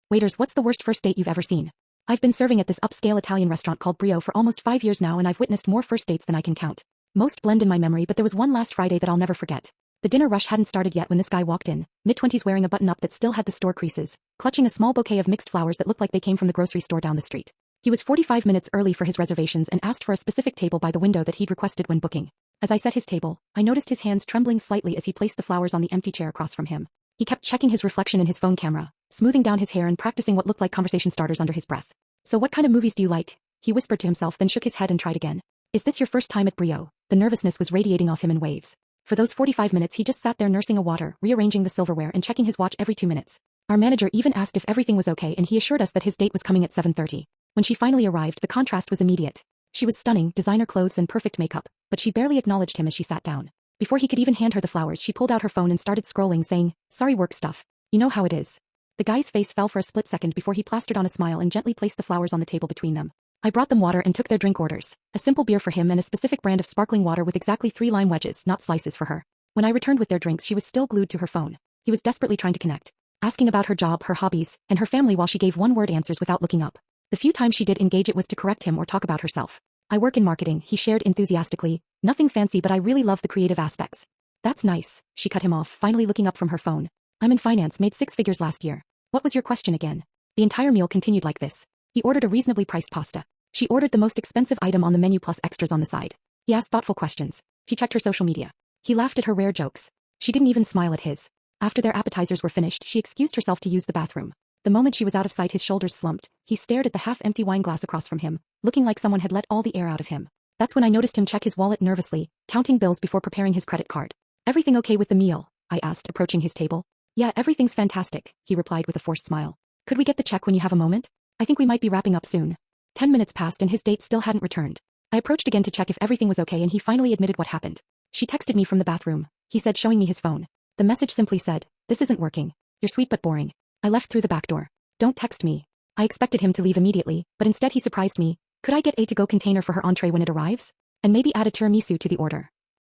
Waiters, what's the worst first date you've ever seen? I've been serving at this upscale Italian restaurant called Brio for almost 5 years now, and I've witnessed more first dates than I can count. Most blend in my memory, but there was one last Friday that I'll never forget. The dinner rush hadn't started yet when this guy walked in, mid-20s, wearing a button-up that still had the store creases, clutching a small bouquet of mixed flowers that looked like they came from the grocery store down the street. He was 45 minutes early for his reservations and asked for a specific table by the window that he'd requested when booking. As I set his table, I noticed his hands trembling slightly as he placed the flowers on the empty chair across from him. He kept checking his reflection in his phone camera, smoothing down his hair and practicing what looked like conversation starters under his breath. So what kind of movies do you like? He whispered to himself, then shook his head and tried again. Is this your first time at Brio? The nervousness was radiating off him in waves. For those 45 minutes he just sat there nursing a water, rearranging the silverware and checking his watch every 2 minutes. Our manager even asked if everything was okay, and he assured us that his date was coming at 7:30. When she finally arrived, the contrast was immediate. She was stunning, designer clothes and perfect makeup, but she barely acknowledged him as she sat down. Before he could even hand her the flowers, she pulled out her phone and started scrolling, saying, "Sorry, work stuff. You know how it is." The guy's face fell for a split second before he plastered on a smile and gently placed the flowers on the table between them. I brought them water and took their drink orders, a simple beer for him and a specific brand of sparkling water with exactly 3 lime wedges, not slices, for her. When I returned with their drinks, she was still glued to her phone. He was desperately trying to connect, asking about her job, her hobbies, and her family while she gave one-word answers without looking up. The few times she did engage, it was to correct him or talk about herself. "I work in marketing," he shared enthusiastically. "Nothing fancy, but I really love the creative aspects." "That's nice," she cut him off, finally looking up from her phone. "I'm in finance, made 6 figures last year. What was your question again?" The entire meal continued like this. He ordered a reasonably priced pasta. She ordered the most expensive item on the menu plus extras on the side. He asked thoughtful questions. She checked her social media. He laughed at her rare jokes. She didn't even smile at his. After their appetizers were finished, she excused herself to use the bathroom. The moment she was out of sight, his shoulders slumped. He stared at the half-empty wine glass across from him, looking like someone had let all the air out of him. That's when I noticed him check his wallet nervously, counting bills before preparing his credit card. "Everything okay with the meal?" I asked, approaching his table. "Yeah, everything's fantastic," he replied with a forced smile. "Could we get the check when you have a moment? I think we might be wrapping up soon." 10 minutes passed and his date still hadn't returned. I approached again to check if everything was okay, and he finally admitted what happened. "She texted me from the bathroom," he said, showing me his phone. The message simply said, "This isn't working. You're sweet but boring." I left through the back door. "Don't text me." I expected him to leave immediately, but instead he surprised me. "Could I get a to-go container for her entree when it arrives? And maybe add a tiramisu to the order?"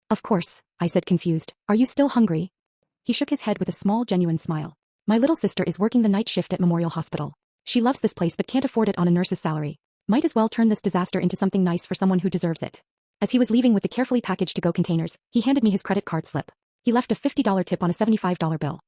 "Of course," I said, confused. "Are you still hungry?" He shook his head with a small, genuine smile. "My little sister is working the night shift at Memorial Hospital. She loves this place but can't afford it on a nurse's salary. Might as well turn this disaster into something nice for someone who deserves it." As he was leaving with the carefully packaged to-go containers, he handed me his credit card slip. He left a $50 tip on a $75 bill.